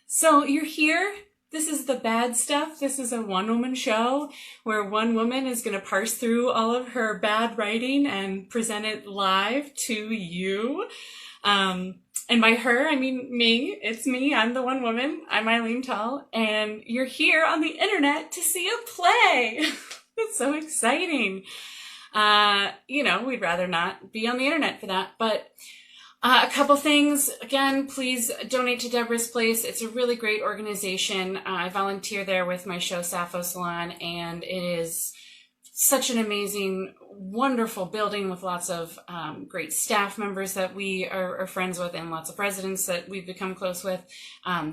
So you're here. This is the bad stuff. This is a one-woman show where one woman is going to parse through all of her bad writing and present it live to you. And by her, I mean me. It's me. I'm the one woman. I'm Eileen Tull. And you're here on the internet to see a play. It's so exciting. We'd rather not be on the internet for that, but a couple things. Again, please donate to Deborah's Place. It's a really great organization. I volunteer there with my show Sappho Salon, and it is such an amazing, wonderful building with lots of great staff members that we are friends with and lots of residents that we've become close with.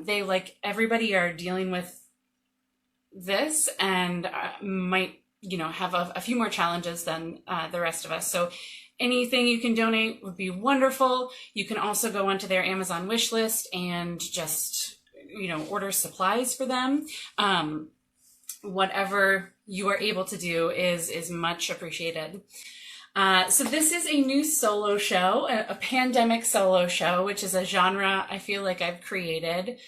They, like everybody, are dealing with this and might have a few more challenges than the rest of us. So anything you can donate would be wonderful. You can also go onto their Amazon wish list and just, order supplies for them. Whatever you are able to do is much appreciated. So this is a new solo show, a pandemic solo show, which is a genre I feel like I've created.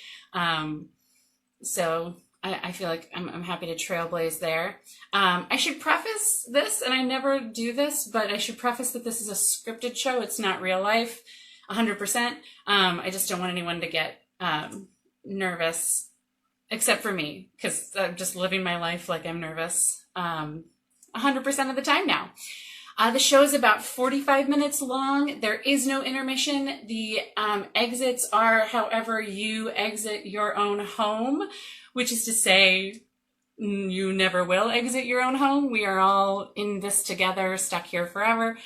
So I feel like I'm happy to trailblaze there. I should preface this, and I never do this, but I should preface that this is a scripted show. It's not real life, 100%. I just don't want anyone to get nervous, except for me, because I'm just living my life like I'm nervous 100% of the time now. The show is about 45 minutes long. There is no intermission. The exits are however you exit your own home, which is to say you never will exit your own home. We are all in this together, stuck here forever.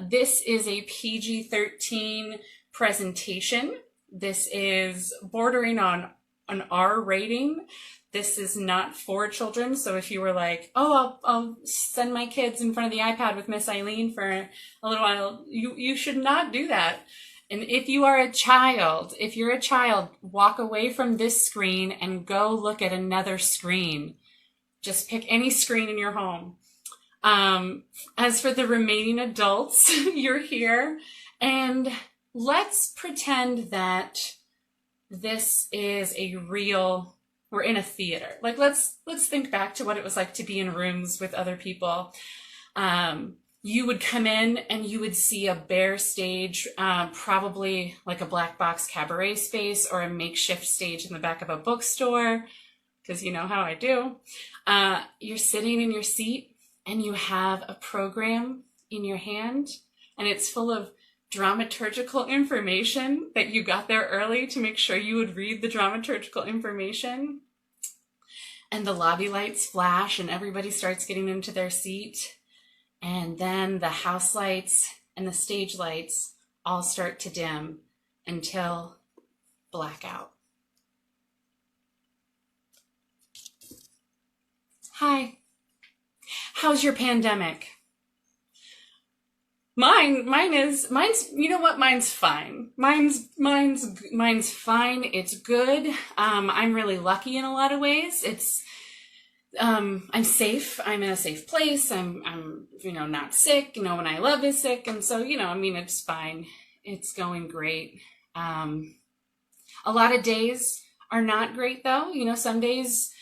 This is a PG-13 presentation. This is bordering on an R rating. This is not for children. So if you were like, oh, I'll send my kids in front of the iPad with Miss Eileen for a little while, you should not do that. And if you're a child, walk away from this screen and go look at another screen. Just pick any screen in your home. As for the remaining adults, you're here. And let's pretend that this is we're in a theater. Like, let's think back to what it was like to be in rooms with other people. You would come in and you would see a bare stage, probably like a black box cabaret space or a makeshift stage in the back of a bookstore, because you know how I do. You're sitting in your seat and you have a program in your hand, and it's full of dramaturgical information that you got there early to make sure you would read the dramaturgical information. And the lobby lights flash and everybody starts getting into their seat. And then the house lights and the stage lights all start to dim until blackout. Hi. How's your pandemic? Mine's, you know what? Mine's fine. Mine's fine. It's good. I'm really lucky in a lot of ways. I'm safe. I'm in a safe place. I'm not sick. No one I love is sick. And so, it's fine. It's going great. A lot of days are not great though. Some days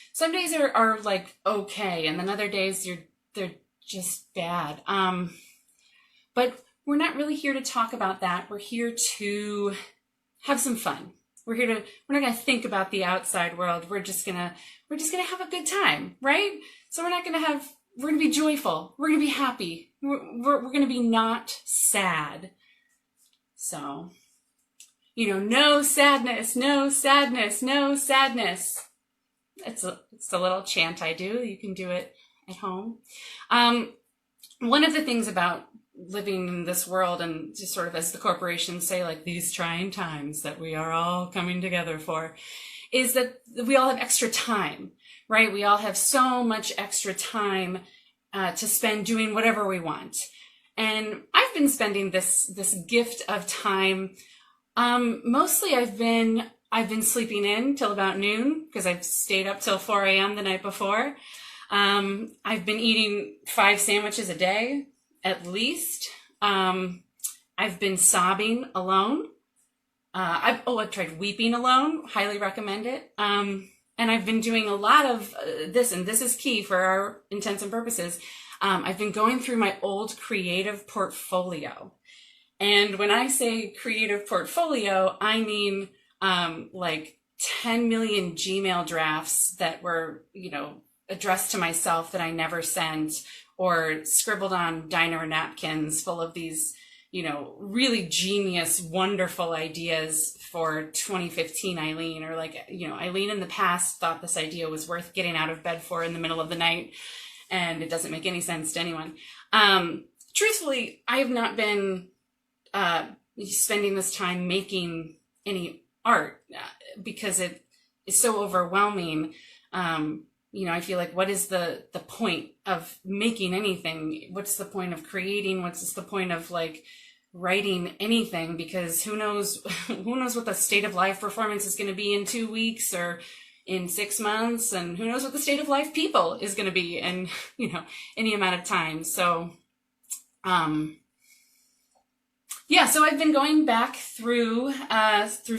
are like okay. And then other days they're just bad. But we're not really here to talk about that. We're here to have some fun. We're not going to think about the outside world. We're just going to have a good time, right? So we're going to be joyful. We're going to be happy. We're going to be not sad. So, no sadness, no sadness, no sadness. It's a little chant I do. You can do it at home. One of the things about living in this world, and just sort of as the corporations say, like these trying times that we are all coming together for, is that we all have extra time, right? We all have so much extra time to spend doing whatever we want. And I've been spending this gift of time. Mostly I've been sleeping in till about noon because I've stayed up till 4 a.m. the night before. I've been eating 5 sandwiches a day, at least. I've been sobbing alone. I've tried Weeping Alone. Highly recommend it. And I've been doing a lot of this, and this is key for our intents and purposes. I've been going through my old creative portfolio. And when I say creative portfolio, I mean like 10 million Gmail drafts that were, addressed to myself that I never sent, or scribbled on diner napkins full of these, really genius, wonderful ideas for 2015 Eileen, or like, Eileen in the past thought this idea was worth getting out of bed for in the middle of the night, and it doesn't make any sense to anyone. Truthfully, I have not been spending this time making any art because it is so overwhelming. I feel like, what is the point of making anything? What's the point of creating? What's the point of like writing anything? Because who knows what the state of life performance is going to be in 2 weeks or in 6 months, and who knows what the state of life people is going to be in, any amount of time. So, so I've been going back through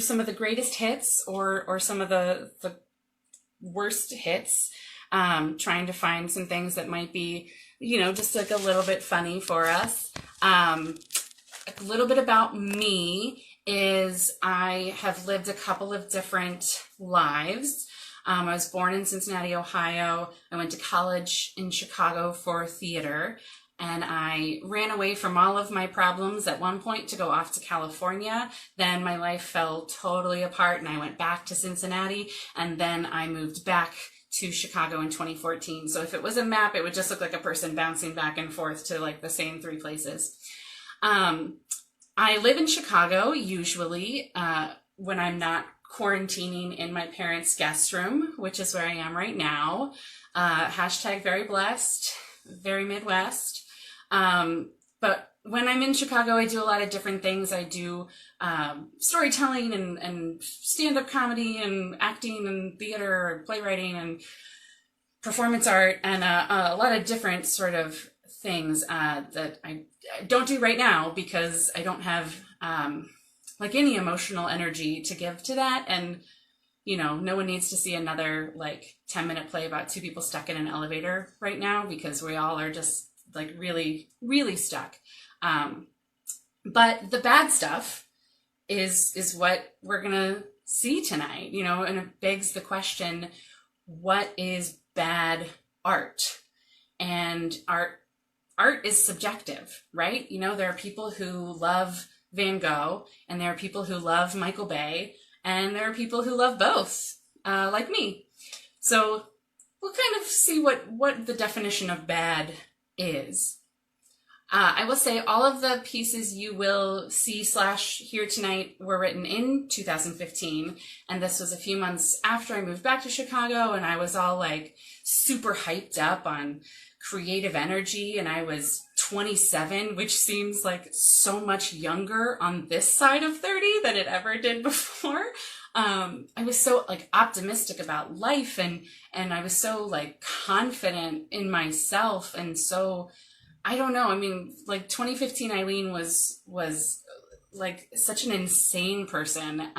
some of the greatest hits or some of the worst hits, trying to find some things that might be, just like a little bit funny for us. A little bit about me is I have lived a couple of different lives. I was born in Cincinnati, Ohio. I went to college in Chicago for theater, and I ran away from all of my problems at one point to go off to California. Then my life fell totally apart, and I went back to Cincinnati, and then I moved back to Chicago in 2014. So if it was a map, it would just look like a person bouncing back and forth to like the same 3 places. I live in Chicago usually when I'm not quarantining in my parents' guest room, which is where I am right now. Hashtag very blessed, very Midwest. But when I'm in Chicago, I do a lot of different things. I do storytelling and stand-up comedy and acting and theater and playwriting and performance art and a lot of different sort of things that I don't do right now because I don't have like any emotional energy to give to that. And, no one needs to see another like 10-minute play about 2 people stuck in an elevator right now because we all are just like really, really stuck. But the bad stuff is what we're going to see tonight, and it begs the question, what is bad art? And art is subjective, right? There are people who love Van Gogh, and there are people who love Michael Bay, and there are people who love both, like me. So we'll kind of see what the definition of bad is. I will say all of the pieces you will see / hear tonight were written in 2015, and this was a few months after I moved back to Chicago, and I was all like super hyped up on creative energy, and I was 27, which seems like so much younger on this side of 30 than it ever did before. I was so like optimistic about life, and I was so like confident in myself, and so I don't know. I mean, like 2015 Eileen was like such an insane person.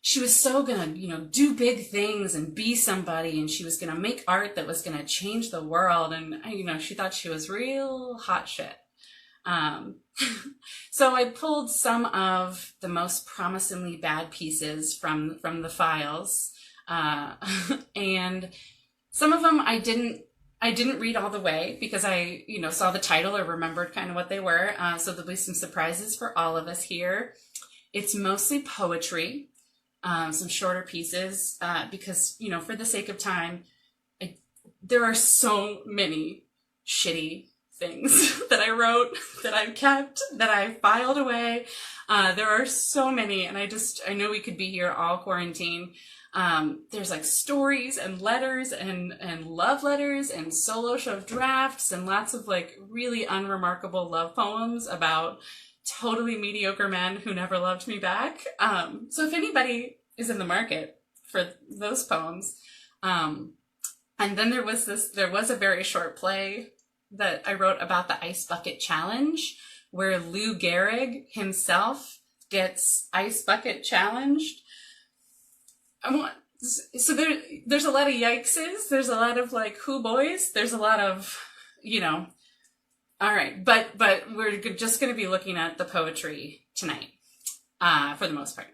She was so gonna, do big things and be somebody, and she was gonna make art that was gonna change the world, and she thought she was real hot shit. So I pulled some of the most promisingly bad pieces from the files, and some of them I didn't read all the way because I, saw the title or remembered kind of what they were. So there'll be some surprises for all of us here. It's mostly poetry, some shorter pieces, because, for the sake of time, there are so many shitty things that I wrote, that I've kept, that I filed away. There are so many, and I know we could be here all quarantine. There's like stories and letters and love letters and solo show drafts and lots of like really unremarkable love poems about totally mediocre men who never loved me back. So if anybody is in the market for those poems, and then there was a very short play that I wrote about the Ice Bucket Challenge, where Lou Gehrig himself gets ice bucket challenged. So there's a lot of yikeses. There's a lot of like, who boys? There's a lot of, all right. But we're just going to be looking at the poetry tonight, for the most part.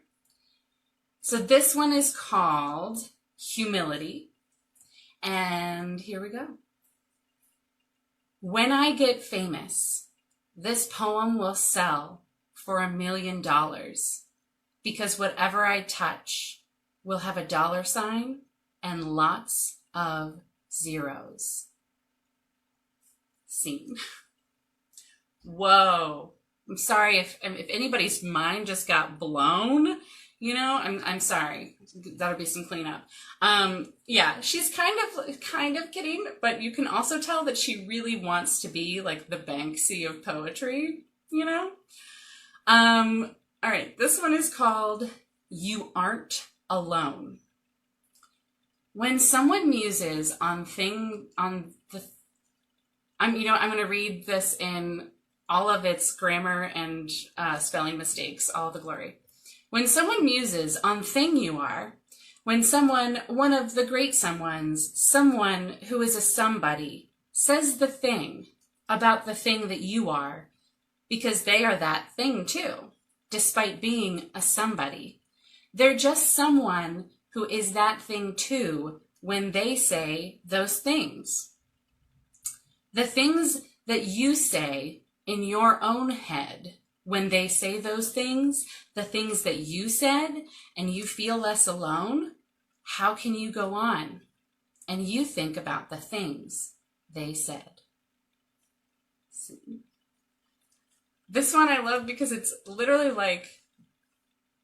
So this one is called Humility. And here we go. When I get famous, this poem will sell for $1 million because whatever I touch will have a $sign and lots of zeros. Scene. Whoa. I'm sorry if anybody's mind just got blown. I'm sorry. That'll be some cleanup. Yeah, she's kind of kidding, but you can also tell that she really wants to be like the Banksy of poetry, All right, this one is called You Aren't Alone. When someone muses I'm going to read this in all of its grammar and spelling mistakes, all the glory. When someone muses on thing you are, when one of the great someones, someone who is a somebody, says the thing about the thing that you are, because they are that thing too, despite being a somebody. They're just someone who is that thing too when they say those things. The things that you say in your own head when they say those things, the things that you said, and you feel less alone, how can you go on? And you think about the things they said. This one I love because it's literally like,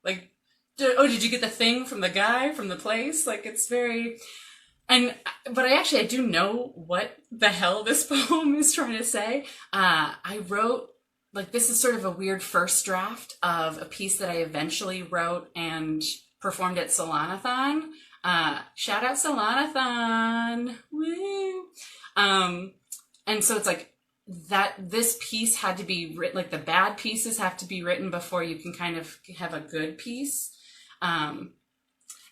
oh, did you get the thing from the guy, from the place? Like, it's very... But I do know what the hell this poem is trying to say. I wrote, this is sort of a weird first draft of a piece that I eventually wrote and performed at Solanathon. Shout out Solanathon. Woo! And so it's like that this piece had to be written, the bad pieces have to be written before you can kind of have a good piece.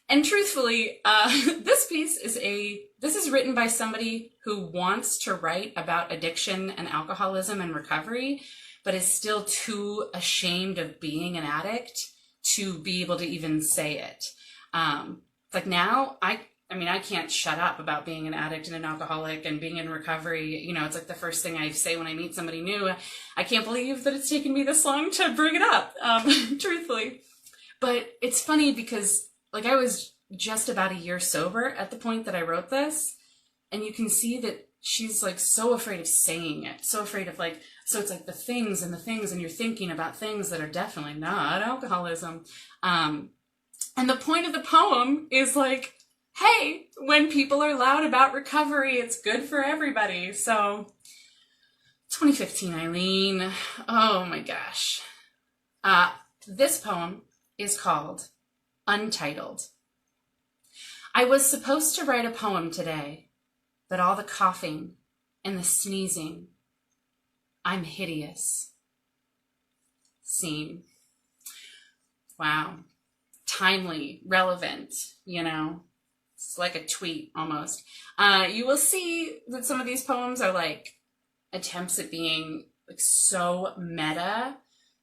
And truthfully, this piece is written by somebody who wants to write about addiction and alcoholism and recovery, but is still too ashamed of being an addict to be able to even say it. Now, I can't shut up about being an addict and an alcoholic and being in recovery. It's the first thing I say when I meet somebody new. I can't believe that it's taken me this long to bring it up, truthfully. But it's funny because I was just about a year sober at the point that I wrote this, and you can see that she's so afraid of saying it, so afraid of so it's the things, and you're thinking about things that are definitely not alcoholism. And the point of the poem is hey, when people are loud about recovery, it's good for everybody. So 2015, Eileen. Oh my gosh. This poem is called Untitled. I was supposed to write a poem today, but all the coughing and the sneezing, I'm hideous. Scene. Wow. Timely, relevant, It's like a tweet almost. You will see that some of these poems are attempts at being so meta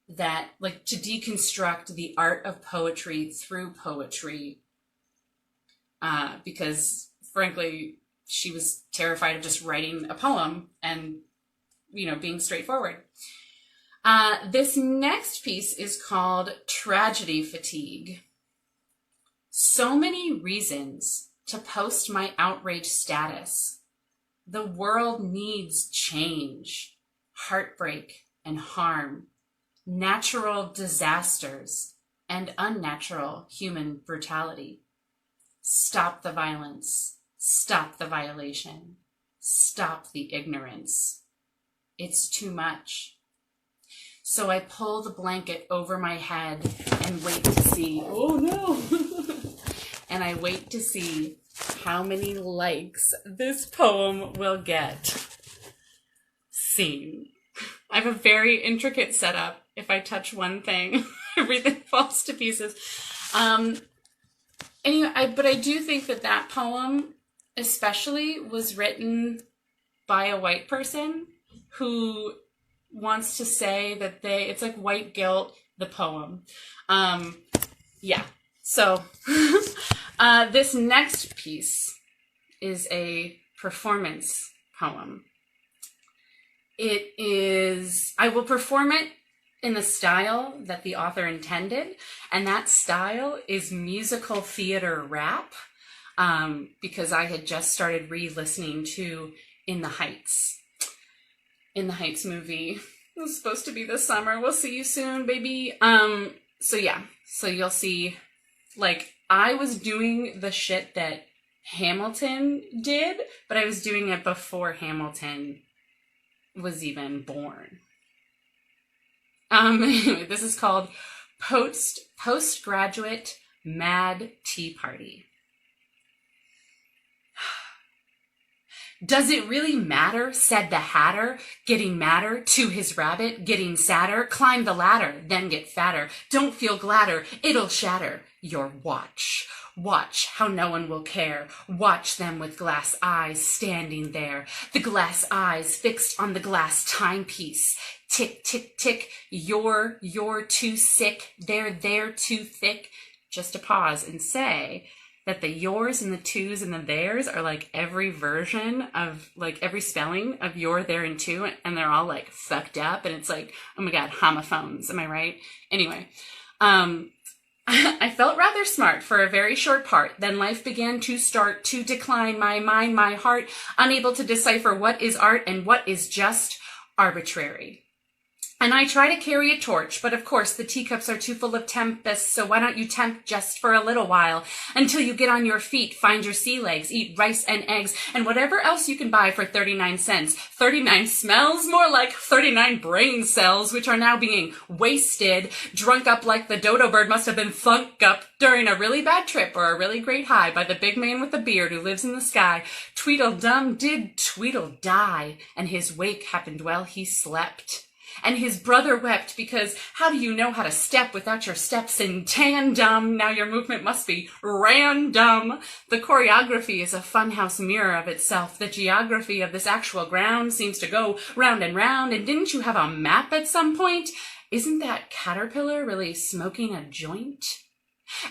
that to deconstruct the art of poetry through poetry, because frankly she was terrified of just writing a poem and being straightforward. This next piece is called Tragedy Fatigue. So many reasons to post my outrage status. The world needs change, heartbreak and harm, natural disasters, and unnatural human brutality. Stop the violence. Stop the violation. Stop the ignorance. It's too much. So I pull the blanket over my head and wait to see, oh no, and I wait to see how many likes this poem will get. Scene. I have a very intricate setup. If I touch one thing, everything falls to pieces. Anyway, but I do think that that poem, especially, was written by a white person who wants to say that it's like white guilt, the poem. Yeah. So this next piece is a performance poem. It is, I will perform it in the style that the author intended, and that style is musical theater rap, because I had just started re-listening to In the Heights. In the Heights movie. It was supposed to be this summer. We'll see you soon, baby. So yeah, so you'll see, like, I was doing the shit that Hamilton did, but I was doing it before Hamilton was even born. Anyway, this is called Postgraduate Mad Tea Party. Does it really matter, said the Hatter, getting madder, to his rabbit, getting sadder, climb the ladder, then get fatter, don't feel gladder, it'll shatter your watch. Watch how no one will care, watch them with glass eyes standing there, the glass eyes fixed on the glass timepiece. Tick, tick, tick, you're too sick, they're too thick. Just to pause and say that the yours and the twos and the theirs are like every version of, like, every spelling of your, there, and two, and they're all like fucked up, and it's like, oh my god, homophones, am I right? Anyway, I felt rather smart for a very short part. Then life began to start to decline, my mind, my heart, unable to decipher what is art and what is just arbitrary. And I try to carry a torch, but of course the teacups are too full of tempests, so why don't you tempt just for a little while, until you get on your feet, find your sea legs, eat rice and eggs, and whatever else you can buy for 39 cents. 39 smells more like 39 brain cells, which are now being wasted, drunk up like the dodo bird must have been thunk up during a really bad trip or a really great high by the big man with the beard who lives in the sky. Tweedledum did Tweedle die, and his wake happened while he slept. And his brother wept because how do you know how to step without your steps in tandem? Now your movement must be random. The choreography is a funhouse mirror of itself. The geography of this actual ground seems to go round and round. And didn't you have a map at some point? Isn't that caterpillar really smoking a joint?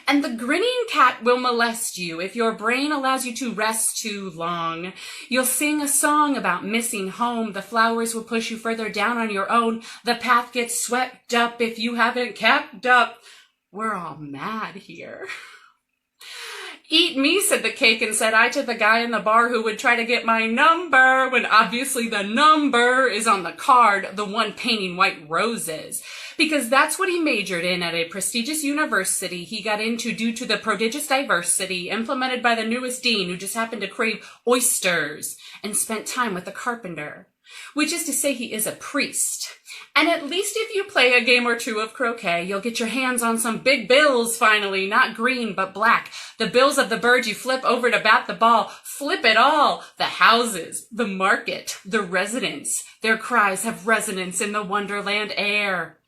And the grinning cat will molest you if your brain allows you to rest too long. You'll sing a song about missing home. The flowers will push you further down on your own. The path gets swept up if you haven't kept up. We're all mad here. Eat me, said the cake, and said I to the guy in the bar who would try to get my number, when obviously the number is on the card, the one painting white roses. Because that's what he majored in at a prestigious university he got into due to the prodigious diversity implemented by the newest dean, who just happened to crave oysters and spent time with a carpenter. Which is to say he is a priest. And at least if you play a game or two of croquet, you'll get your hands on some big bills finally, not green but black. The bills of the bird you flip over to bat the ball. Flip it all. The houses, the market, the residents. Their cries have resonance in the wonderland air.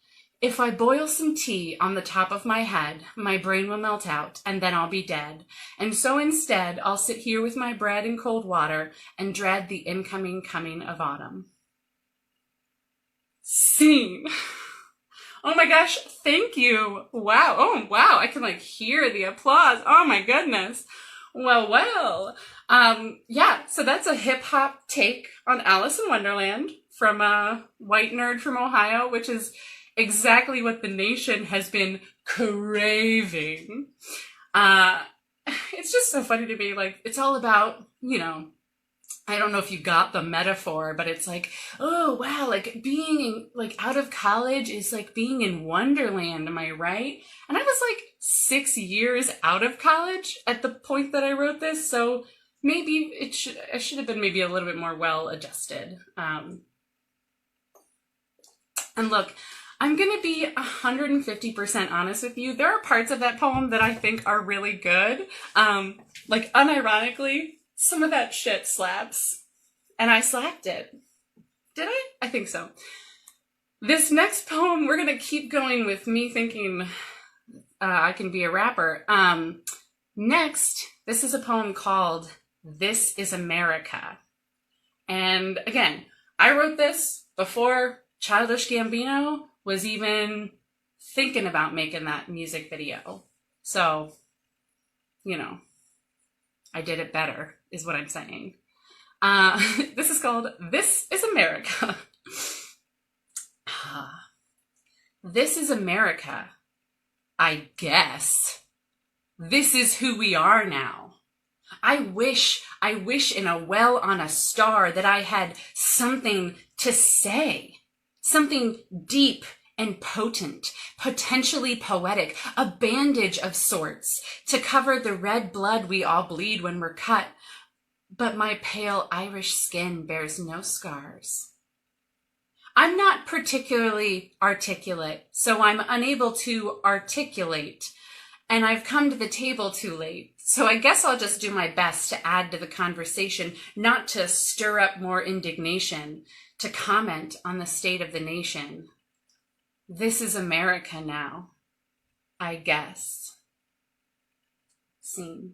If I boil some tea on the top of my head, my brain will melt out, and then I'll be dead. And so instead, I'll sit here with my bread and cold water and dread the incoming coming of autumn. Scene. Oh my gosh, thank you. Wow. Oh, wow. I can like hear the applause. Oh my goodness. Well. Yeah, so that's a hip hop take on Alice in Wonderland from a white nerd from Ohio, which is exactly what the nation has been craving. It's just so funny to me. Like, it's all about, you know, I don't know if you got the metaphor, but it's like, oh, wow, like being like out of college is like being in Wonderland. Am I right? And I was like 6 years out of college at the point that I wrote this. So maybe I should have been maybe a little bit more well adjusted. And look, I'm going to be 150% honest with you. There are parts of that poem that I think are really good. Like, unironically, some of that shit slaps. And I slapped it. Did I? I think so. This next poem, we're going to keep going with me thinking I can be a rapper. Next, this is a poem called This is America. And again, I wrote this before Childish Gambino was even thinking about making that music video. So, you know, I did it better, is what I'm saying. This is called This is America. This is America, I guess. This is who we are now. I wish in a well on a star that I had something to say, something deep and potent, potentially poetic, a bandage of sorts to cover the red blood we all bleed when we're cut. But my pale Irish skin bears no scars. I'm not particularly articulate, so I'm unable to articulate, and I've come to the table too late. So I guess I'll just do my best to add to the conversation, not to stir up more indignation, to comment on the state of the nation. This is America now, I guess. Scene.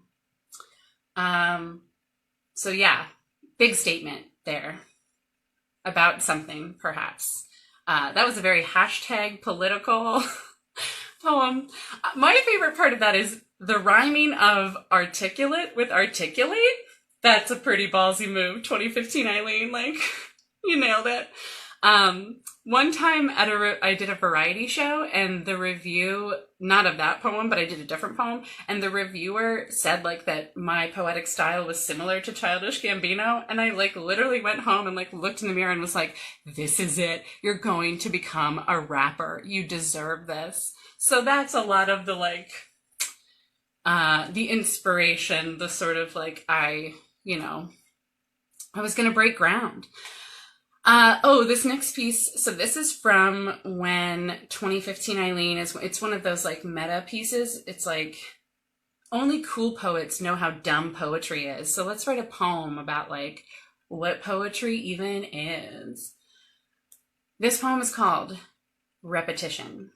So yeah, big statement there about something, perhaps. That was a very hashtag political poem. My favorite part of that is the rhyming of articulate with articulate. That's a pretty ballsy move, 2015 Eileen, like, you nailed it. One time I did a variety show, and the review, not of that poem, but I did a different poem, and the reviewer said like that my poetic style was similar to Childish Gambino, and I like literally went home and like looked in the mirror and was like, this is it. You're going to become a rapper. You deserve this. So that's a lot of the like, the inspiration, the sort of like, I was going to break ground. This next piece. So this is from when 2015 Eileen it's one of those like meta pieces. It's like only cool poets know how dumb poetry is. So let's write a poem about like what poetry even is. This poem is called Repetition.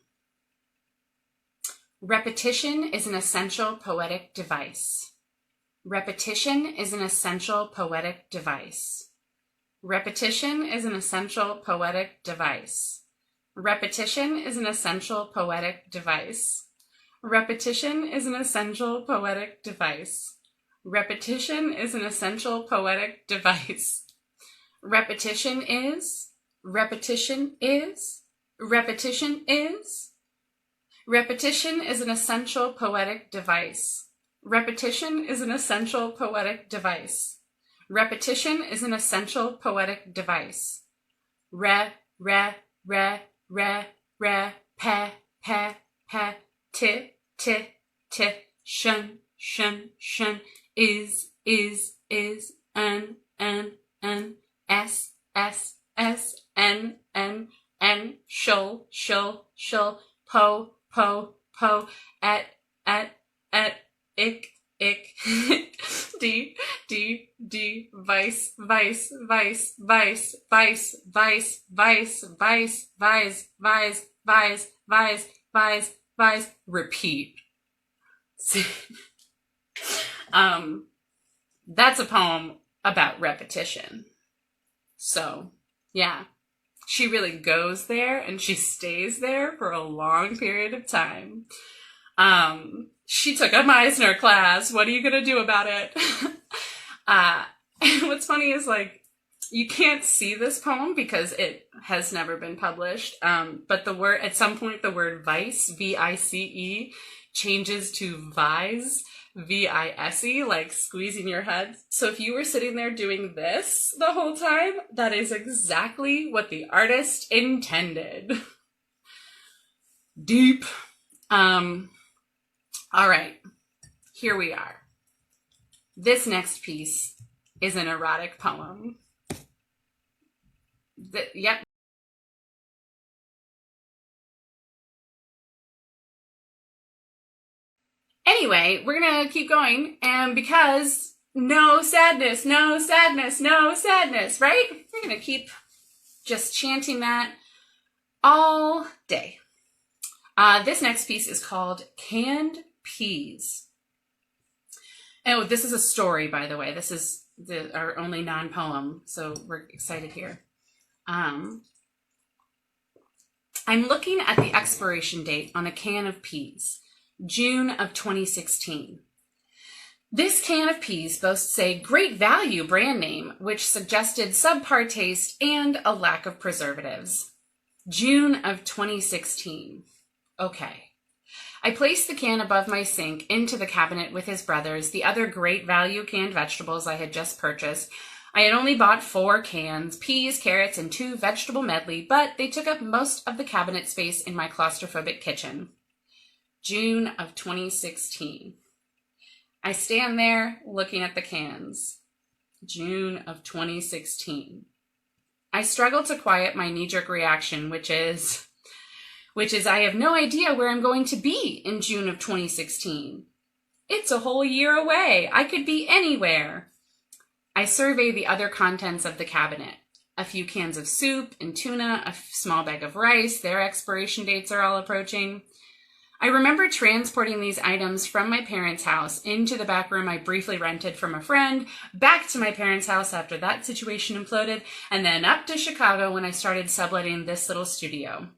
Repetition is an essential poetic device. Repetition is an essential poetic device. Repetition is an essential poetic device. Repetition is an essential poetic device. Repetition is an essential poetic device. Repetition is an essential poetic device. Repetition is, repetition is, repetition is. Repetition is an essential poetic device. Repetition is an essential poetic device. Repetition is an essential poetic device. Re, re, re, re, re, pe, pe, pe, ti, ti, ti, shun, shun, shun, is, an, s, n, shul, shul, shul, po, po, po, et, ick, D, vice, vice, vice, vice, vice, vice, vice, vice, vice, vice, vice, vice, vice, vice, repeat. That's a poem about repetition. So, yeah, she really goes there and she stays there for a long period of time. She took a Meisner class. What are you going to do about it? And what's funny is like, you can't see this poem because it has never been published. But the word, at some point, the word vice, V-I-C-E, changes to vise, V-I-S-E, like squeezing your head. So if you were sitting there doing this the whole time, that is exactly what the artist intended. Deep. All right, here we are. This next piece is an erotic poem. Yep. Anyway, we're gonna keep going, and because no sadness, no sadness, no sadness, right? We're gonna keep just chanting that all day. This next piece is called Canned Peas. Oh, this is a story, by the way. This is our only non-poem, so we're excited here. I'm looking at the expiration date on a can of peas, June of 2016. This can of peas boasts a great value brand name, which suggested subpar taste and a lack of preservatives. June of 2016. Okay. I placed the can above my sink into the cabinet with his brothers, the other great value canned vegetables I had just purchased. I had only bought 4 cans, peas, carrots, and 2 vegetable medley, but they took up most of the cabinet space in my claustrophobic kitchen. June of 2016. I stand there looking at the cans. June of 2016. I struggle to quiet my knee-jerk reaction, which is I have no idea where I'm going to be in June of 2016. It's a whole year away. I could be anywhere. I survey the other contents of the cabinet. A few cans of soup and tuna, a small bag of rice. Their expiration dates are all approaching. I remember transporting these items from my parents' house into the back room I briefly rented from a friend, back to my parents' house after that situation imploded, and then up to Chicago when I started subletting this little studio.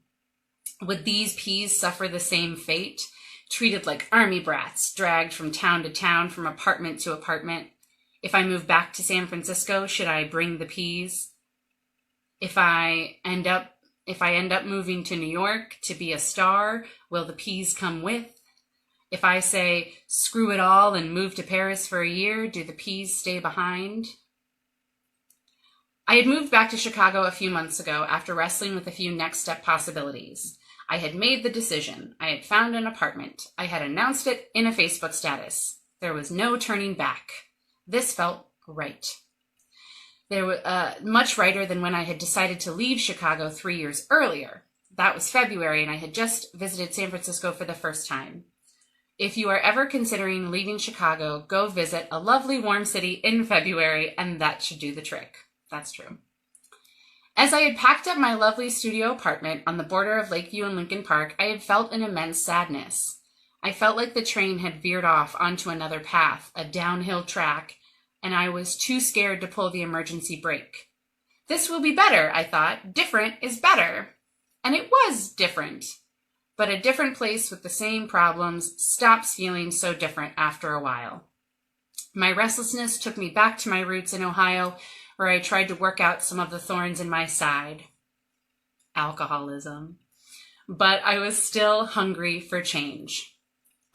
Would these peas suffer the same fate? Treated like army brats, dragged from town to town, from apartment to apartment. If I move back to San Francisco, should I bring the peas? If I end up moving to New York to be a star, will the peas come with? If I say, screw it all and move to Paris for a year, do the peas stay behind? I had moved back to Chicago a few months ago after wrestling with a few next step possibilities. I had made the decision. I had found an apartment. I had announced it in a Facebook status. There was no turning back. This felt right. They were much righter than when I had decided to leave Chicago 3 years earlier. That was February, and I had just visited San Francisco for the first time. If you are ever considering leaving Chicago, go visit a lovely warm city in February, and that should do the trick. That's true. As I had packed up my lovely studio apartment on the border of Lakeview and Lincoln Park, I had felt an immense sadness. I felt like the train had veered off onto another path, a downhill track, and I was too scared to pull the emergency brake. This will be better, I thought. Different is better. And it was different. But a different place with the same problems stops feeling so different after a while. My restlessness took me back to my roots in Ohio, where I tried to work out some of the thorns in my side. Alcoholism. But I was still hungry for change.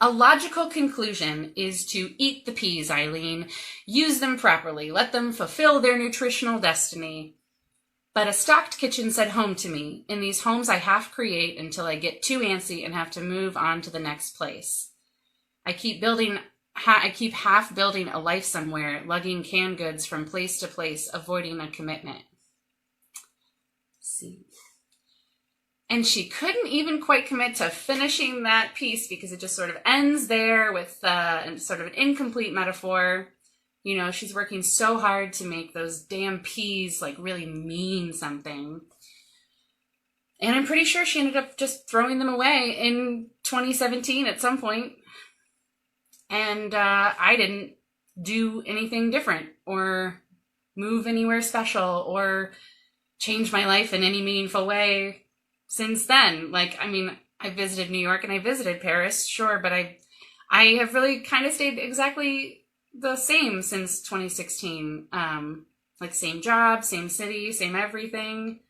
A logical conclusion is to eat the peas, Eileen. Use them properly. Let them fulfill their nutritional destiny. But a stocked kitchen said home to me. In these homes I half create until I get too antsy and have to move on to the next place. I keep half building a life somewhere, lugging canned goods from place to place, avoiding a commitment. Let's see. And she couldn't even quite commit to finishing that piece because it just sort of ends there with sort of an incomplete metaphor. You know, she's working so hard to make those damn peas like really mean something. And I'm pretty sure she ended up just throwing them away in 2017 at some point. And I didn't do anything different or move anywhere special or change my life in any meaningful way since then. Like, I mean, I visited New York and I visited Paris, sure, but I have really kind of stayed exactly the same since 2016. Like same job, same city, same everything.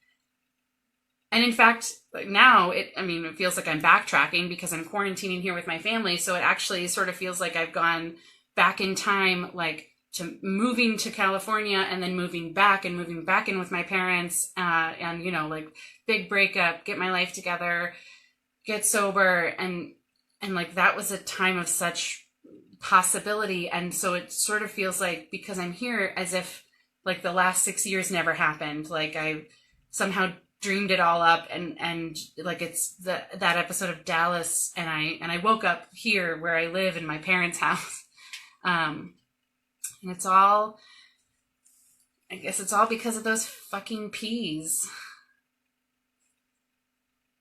And in fact, like now it feels like I'm backtracking because I'm quarantining here with my family. So it actually sort of feels like I've gone back in time, like to moving to California and then moving back in with my parents, and, you know, like big breakup, get my life together, get sober. And like, that was a time of such possibility. And so it sort of feels like, because I'm here, as if like the last 6 years never happened. Like I somehow dreamed it all up, and like it's that episode of Dallas, and I woke up here where I live in my parents' house. And it's all, I guess it's all because of those fucking peas.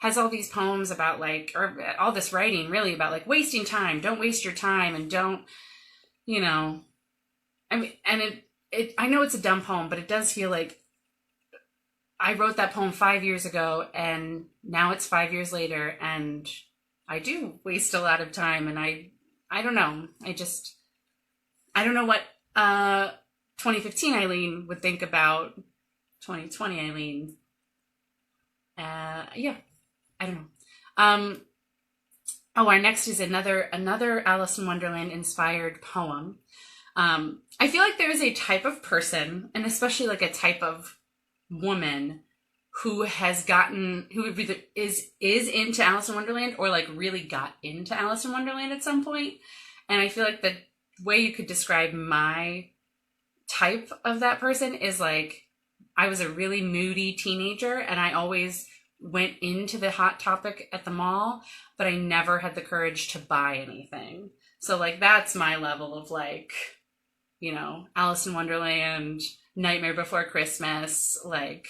has all these poems about like, or all this writing really about like wasting time. Don't waste your time, and don't, you know, I mean, and I know it's a dumb poem, but it does feel like I wrote that poem 5 years ago, and now it's 5 years later, and I do waste a lot of time, and I don't know. I don't know what 2015 Eileen would think about 2020 Eileen. Yeah, I don't know. Our next is another Alice in Wonderland inspired poem. I feel like there is a type of person, and especially like a type of woman, who either is into Alice in Wonderland, or like really got into Alice in Wonderland at some point. And I feel like the way you could describe my type of that person is like, I was a really moody teenager, and I always went into the Hot Topic at the mall, but I never had the courage to buy anything. So like, that's my level of like, you know, Alice in Wonderland, Nightmare Before Christmas, like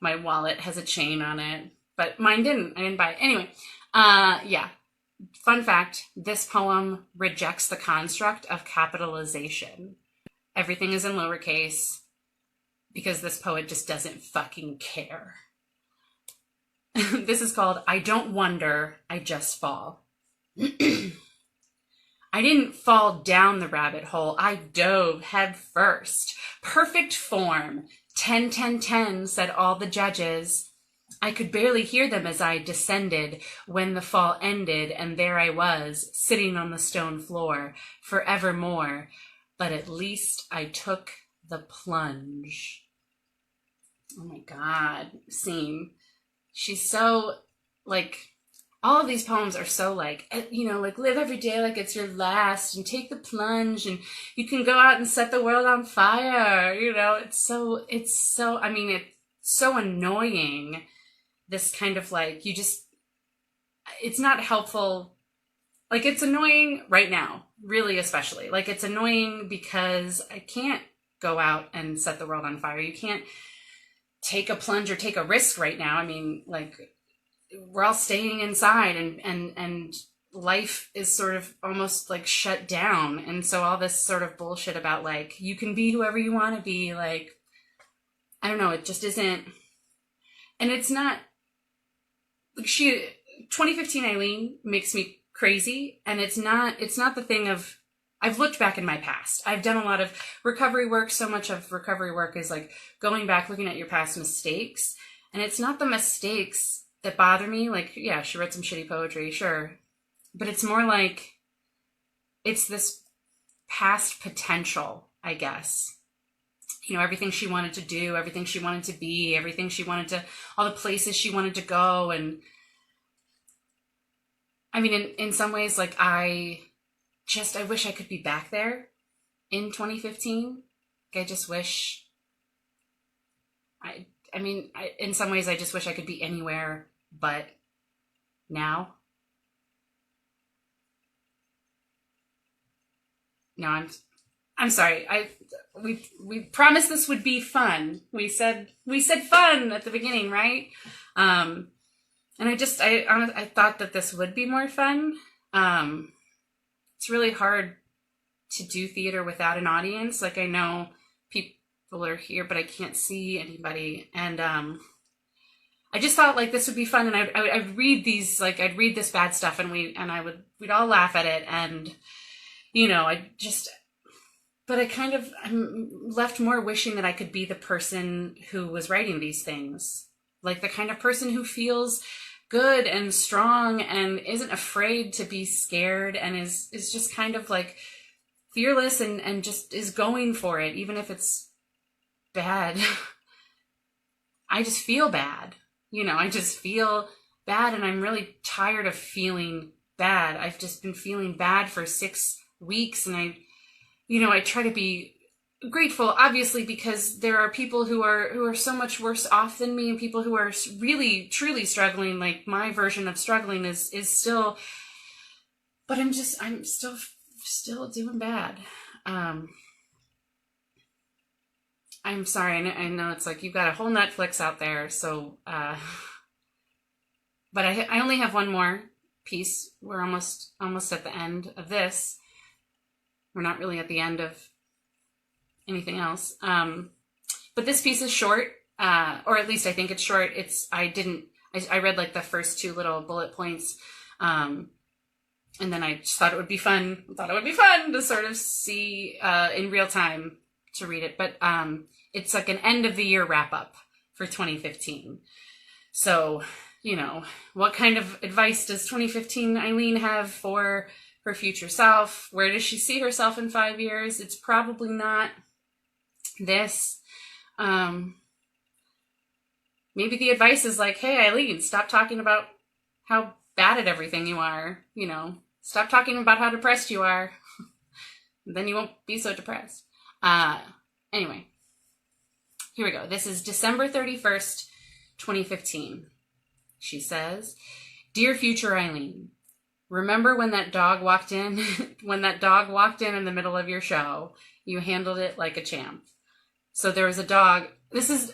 my wallet has a chain on it, but mine didn't. I didn't buy it. Anyway, yeah. Fun fact, this poem rejects the construct of capitalization. Everything is in lowercase because this poet just doesn't fucking care. This is called I Don't Wonder, I Just Fall. I didn't fall down the rabbit hole. I dove head first. Perfect form. 10, 10, 10, said all the judges. I could barely hear them as I descended when the fall ended, and there I was, sitting on the stone floor, forevermore. But at least I took the plunge. Oh my God, scene. She's so, like, all of these poems are so like, you know, like live every day like it's your last, and take the plunge, and you can go out and set the world on fire. You know, it's so, I mean, it's so annoying. This kind of like, it's not helpful. Like, it's annoying right now, really, especially. Like, it's annoying because I can't go out and set the world on fire. You can't take a plunge or take a risk right now. I mean, like, we're all staying inside, and life is sort of almost like shut down. And so all this sort of bullshit about like, you can be whoever you want to be, like, I don't know, it just isn't. And it's not, 2015 Eileen makes me crazy. And it's not the thing of, I've looked back in my past. I've done a lot of recovery work. So much of recovery work is like going back, looking at your past mistakes. And it's not the mistakes that bother me. Like, yeah, she wrote some shitty poetry, sure. But it's more like, it's this past potential, I guess. You know, everything she wanted to do, everything she wanted to be, everything she wanted to, all the places she wanted to go. And I mean, in some ways, like, I wish I could be back there in 2015. Like, I just wish, I mean, in some ways, I just wish I could be anywhere but now. No, I'm sorry. We promised this would be fun. We said fun at the beginning, right? And I thought that this would be more fun. It's really hard to do theater without an audience. Like, I know people are here, but I can't see anybody. And I just thought like this would be fun. And I'd read these, like, I'd read this bad stuff, and we'd all laugh at it. And, you know, but I'm left more wishing that I could be the person who was writing these things. Like, the kind of person who feels good and strong and isn't afraid to be scared, and is just kind of like fearless and just is going for it, even if it's bad. I just feel bad. You know, I just feel bad, and I'm really tired of feeling bad. I've just been feeling bad for 6 weeks, and I try to be grateful, obviously, because there are people who are so much worse off than me, and people who are really, truly struggling. Like, my version of struggling is still, but I'm still doing bad. I'm sorry. I know it's like, you've got a whole Netflix out there. So, but but I only have one more piece. We're almost at the end of this. We're not really at the end of anything else. But this piece is short, or at least I think it's short. I read like the first two little bullet points. And then I just thought it would be fun. To sort of see in real time to read it. But it's like an end of the year wrap up for 2015. So, what kind of advice does 2015 Eileen have for her future self? Where does she see herself in 5 years? It's probably not this. Maybe the advice is like, hey, Eileen, stop talking about how bad at everything you are. Stop talking about how depressed you are. Then you won't be so depressed. Anyway, here we go. This is December 31st, 2015. She says, "Dear future Eileen, remember when that dog walked in? When that dog walked in the middle of your show, you handled it like a champ." So there was a dog.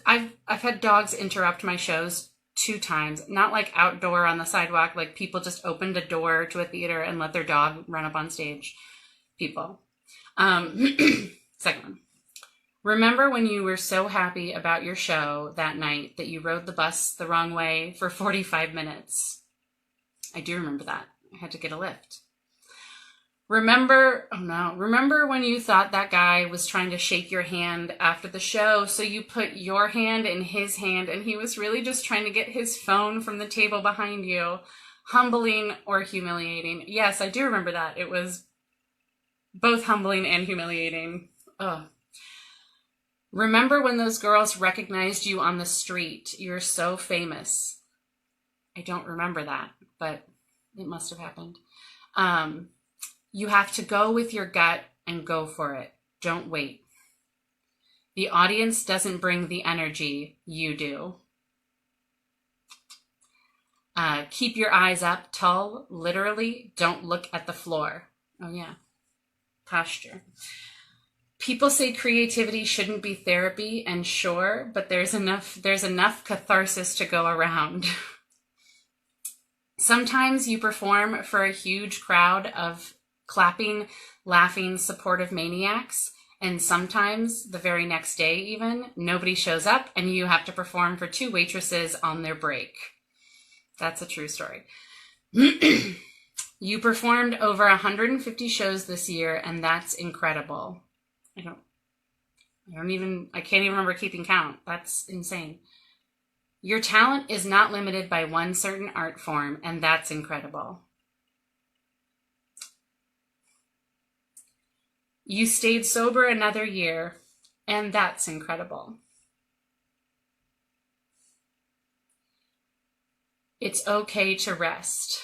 I've had dogs interrupt my shows 2 times, not like outdoor on the sidewalk, like people just opened a door to a theater and let their dog run up on stage. People. Second one. Remember when you were so happy about your show that night that you rode the bus the wrong way for 45 minutes? I do remember that. I had to get a lift. Remember when you thought that guy was trying to shake your hand after the show, so you put your hand in his hand and he was really just trying to get his phone from the table behind you? Humbling or humiliating? Yes, I do remember that. It was both humbling and humiliating. Ugh. Remember when those girls recognized you on the street? You're so famous. I don't remember that, but it must have happened. You have to go with your gut and go for it. Don't wait. The audience doesn't bring the energy, you do. Keep your eyes up, Tull. Literally, don't look at the floor. Oh yeah, posture. People say creativity shouldn't be therapy, and sure, but there's enough catharsis to go around. Sometimes you perform for a huge crowd of clapping, laughing, supportive maniacs, and sometimes the very next day even, nobody shows up and you have to perform for 2 waitresses on their break. That's a true story. You performed over 150 shows this year, and that's incredible. I can't even remember keeping count. That's insane. Your talent is not limited by one certain art form, and that's incredible. You stayed sober another year, and that's incredible. It's okay to rest.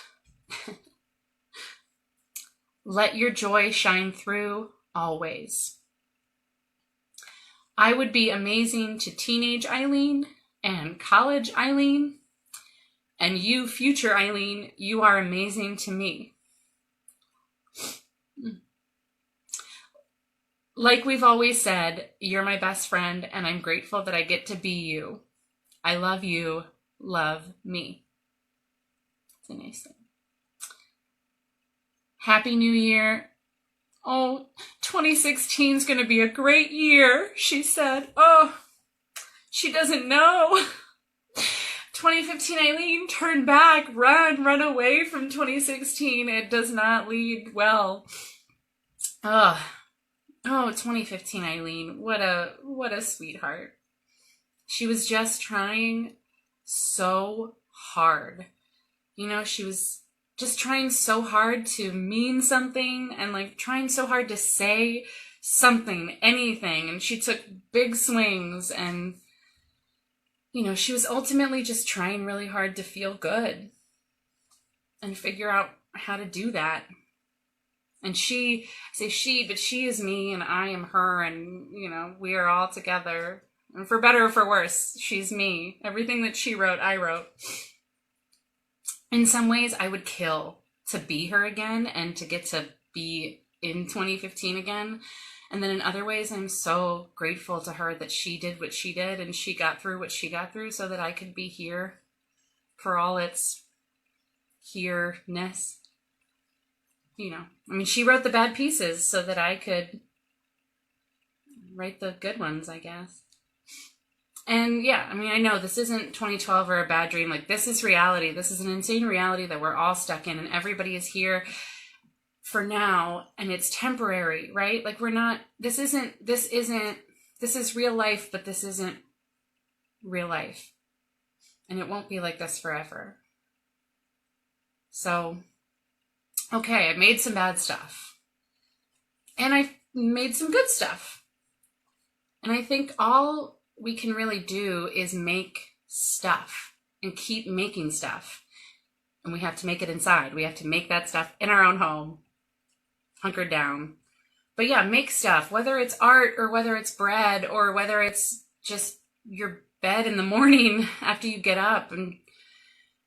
Let your joy shine through always. I would be amazing to teenage Eileen and college Eileen, and you, future Eileen, you are amazing to me. Like we've always said, you're my best friend, and I'm grateful that I get to be you. I love you. Love me. It's a nice thing. Happy New Year. Oh, 2016 is going to be a great year, she said. Oh, she doesn't know. 2015 Eileen, turn back, run away from 2016. It does not lead well. Oh, 2015 Eileen, what a sweetheart. She was just trying so hard. She was just trying so hard to mean something and like trying so hard to say something, anything. And she took big swings and, she was ultimately just trying really hard to feel good and figure out how to do that. And I say she, but she is me and I am her, and, we are all together. And for better or for worse, she's me. Everything that she wrote, I wrote. In some ways, I would kill to be her again and to get to be in 2015 again. And then in other ways, I'm so grateful to her that she did what she did and she got through what she got through so that I could be here for all its here-ness. You know, I mean, she wrote the bad pieces so that I could write the good ones, I guess. And yeah, I mean, I know this isn't 2012 or a bad dream. Like, this is reality. This is an insane reality that we're all stuck in, and everybody is here for now, and it's temporary, right? Like, this is real life, but this isn't real life. And it won't be like this forever. So, okay, I made some bad stuff. And I made some good stuff. And I think all we can really do is make stuff and keep making stuff. And we have to make it inside. We have to make that stuff in our own home, hunkered down. But yeah, make stuff, whether it's art or whether it's bread or whether it's just your bed in the morning after you get up, and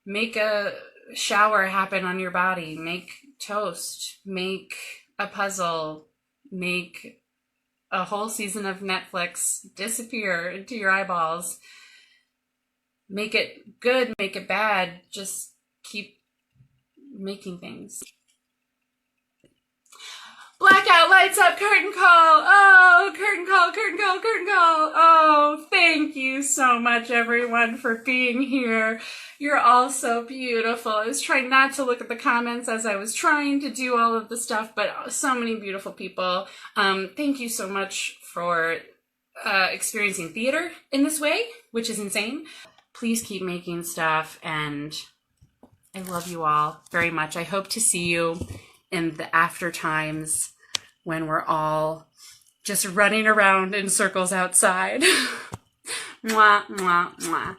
make a shower happen on your body, make toast, make a puzzle, make a whole season of Netflix disappear into your eyeballs. Make it good, make it bad, just keep making things. Blackout, lights up, curtain call. Oh, curtain call, curtain call, curtain call. Oh, thank you so much, everyone, for being here. You're all so beautiful. I was trying not to look at the comments as I was trying to do all of the stuff, but so many beautiful people. Thank you so much for experiencing theater in this way, which is insane. Please keep making stuff, and I love you all very much. I hope to see you in the after times when we're all just running around in circles outside. Mwah, mwah, mwah.